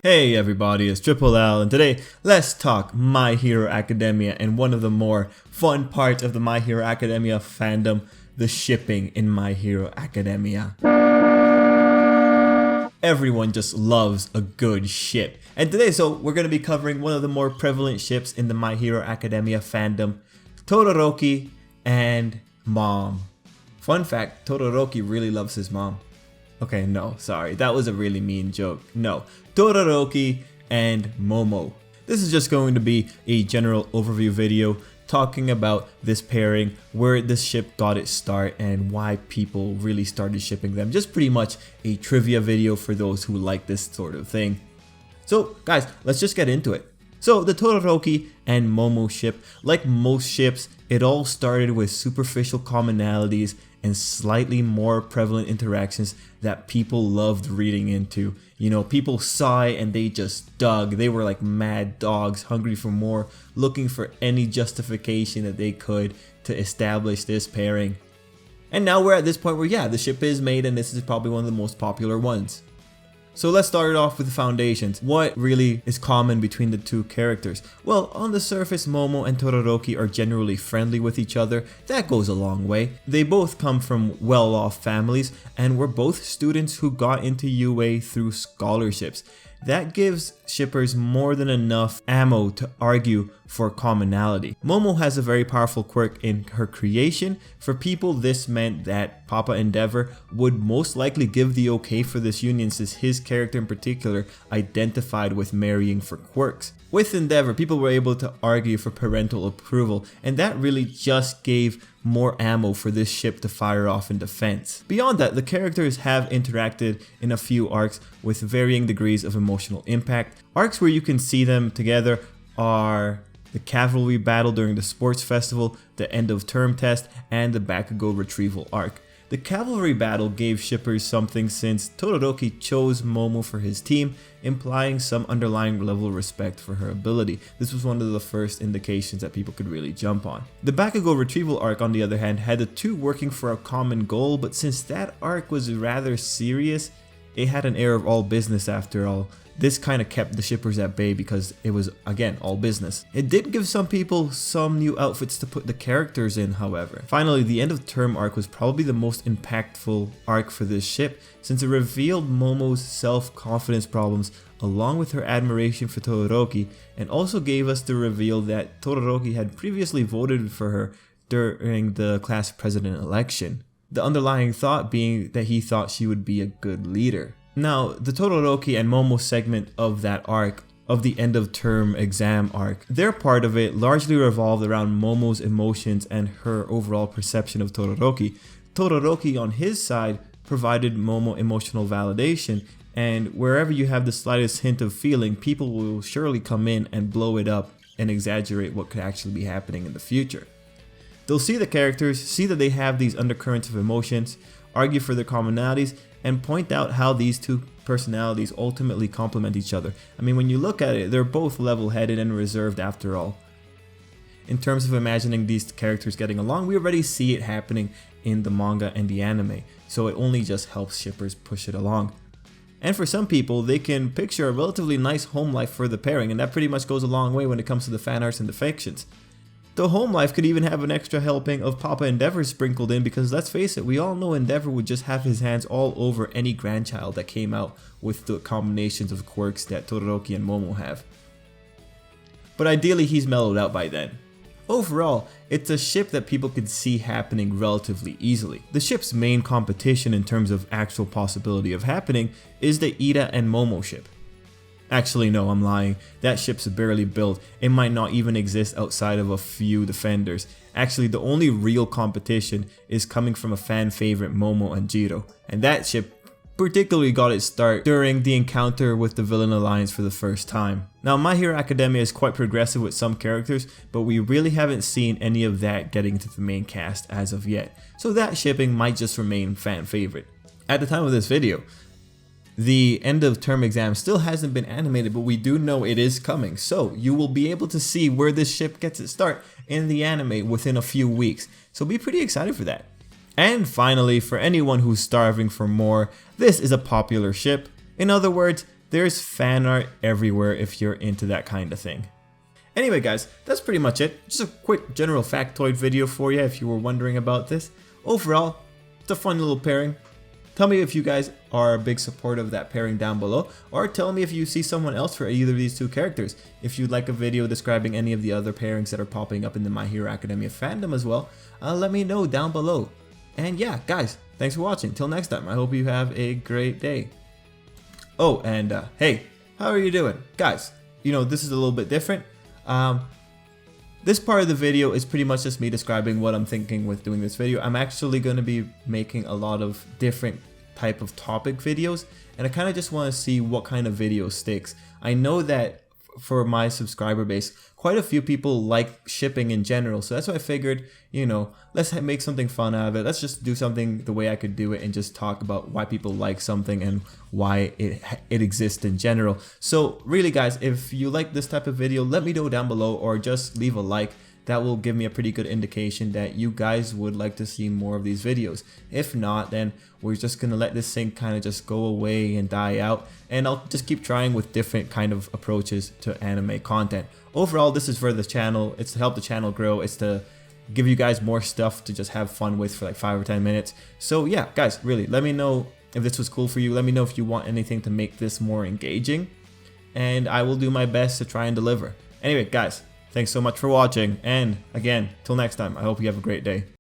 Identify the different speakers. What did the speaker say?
Speaker 1: Hey everybody, it's Tripl-L, and today let's talk My Hero Academia and one of the more fun parts of the My Hero Academia fandom, the shipping in My Hero Academia. Everyone just loves a good ship. And today, we're going to be covering one of the more prevalent ships in the My Hero Academia fandom, Todoroki and Mom. Fun fact, Todoroki really loves his mom. Okay, no, sorry, that was a really mean joke. No, Todoroki and Momo. This is just going to be a general overview video talking about this pairing, where this ship got its start, and why people really started shipping them. Just pretty much a trivia video for those who like this sort of thing. So guys, let's just get into it. So the Todoroki and Momo ship, like most ships, it all started with superficial commonalities and slightly more prevalent interactions that people loved reading into. You know, people saw it and they just dug. They were like mad dogs, hungry for more, looking for any justification that they could to establish this pairing. And now we're at this point where, yeah, the ship is made and this is probably one of the most popular ones. So let's start it off with the foundations. What really is common between the two characters? Well, on the surface, Momo and Todoroki are generally friendly with each other. That goes a long way. They both come from well-off families and were both students who got into UA through scholarships. That gives shippers more than enough ammo to argue for commonality. Momo has a very powerful quirk in her creation. For people, this meant that Papa Endeavor would most likely give the okay for this union, since his character in particular identified with marrying for quirks. With Endeavor, people were able to argue for parental approval, and that really just gave more ammo for this ship to fire off in defense. Beyond that, the characters have interacted in a few arcs with varying degrees of emotional impact. Arcs where you can see them together are the cavalry battle during the sports festival, the end of term test, and the Bakugo retrieval arc. The cavalry battle gave shippers something, since Todoroki chose Momo for his team, implying some underlying level of respect for her ability. This was one of the first indications that people could really jump on. The Bakugo retrieval arc, on the other hand, had the two working for a common goal, but since that arc was rather serious, it had an air of all business after all. This kind of kept the shippers at bay because it was, again, all business. It did give some people some new outfits to put the characters in, however. Finally, the end of term arc was probably the most impactful arc for this ship, since it revealed Momo's self-confidence problems along with her admiration for Todoroki, and also gave us the reveal that Todoroki had previously voted for her during the class president election. The underlying thought being that he thought she would be a good leader. Now, the Todoroki and Momo segment of that arc, of the end of term exam arc, their part of it largely revolved around Momo's emotions and her overall perception of Todoroki. Todoroki, on his side, provided Momo emotional validation, and wherever you have the slightest hint of feeling, people will surely come in and blow it up and exaggerate what could actually be happening in the future. They'll see the characters, see that they have these undercurrents of emotions, argue for their commonalities, and point out how these two personalities ultimately complement each other. I mean, when you look at it, they're both level-headed and reserved after all. In terms of imagining these characters getting along, we already see it happening in the manga and the anime, so it only just helps shippers push it along. And for some people, they can picture a relatively nice home life for the pairing, and that pretty much goes a long way when it comes to the fan arts and the fictions. The home life could even have an extra helping of Papa Endeavor sprinkled in, because let's face it, we all know Endeavor would just have his hands all over any grandchild that came out with the combinations of quirks that Todoroki and Momo have. But ideally, he's mellowed out by then. Overall, it's a ship that people could see happening relatively easily. The ship's main competition in terms of actual possibility of happening is the Ida and Momo ship. Actually, no, I'm lying. That ship's barely built. It might not even exist outside of a few defenders. Actually, the only real competition is coming from a fan favorite, Momo and Jiro. And that ship particularly got its start during the encounter with the villain alliance for the first time. Now, My Hero Academia is quite progressive with some characters, but we really haven't seen any of that getting into the main cast as of yet. So that shipping might just remain fan favorite. At the time of this video, the end of term exam still hasn't been animated, but we do know it is coming. So you will be able to see where this ship gets its start in the anime within a few weeks. So be pretty excited for that. And finally, for anyone who's starving for more, this is a popular ship. In other words, there's fan art everywhere if you're into that kind of thing. Anyway guys, that's pretty much it. Just a quick general factoid video for you if you were wondering about this. Overall, it's a fun little pairing. Tell me if you guys are a big supporter of that pairing down below, or tell me if you see someone else for either of these two characters. If you'd like a video describing any of the other pairings that are popping up in the My Hero Academia fandom as well, let me know down below. And yeah, guys, thanks for watching. Till next time, I hope you have a great day. Oh, and hey, how are you doing? Guys, you know, this is a little bit different. This part of the video is pretty much just me describing what I'm thinking with doing this video. I'm actually going to be making a lot of different type of topic videos, and I kind of just want to see what kind of video sticks. I know that for my subscriber base, quite a few people like shipping in general, so that's why I figured, you know, let's make something fun out of it. Let's just do something the way I could do it and just talk about why people like something and why it exists in general. So really guys, if you like this type of video, let me know down below, or just leave a like. That will give me a pretty good indication that you guys would like to see more of these videos. If not, then we're just gonna let this thing kind of just go away and die out, and I'll just keep trying with different kind of approaches to anime content. Overall, this is for the channel. It's to help the channel grow. It's to give you guys more stuff to just have fun with for like 5 or 10 minutes. So yeah, guys, really, let me know if this was cool for you. Let me know if you want anything to make this more engaging, and I will do my best to try and deliver. Anyway, guys, thanks so much for watching, and again, till next time, I hope you have a great day.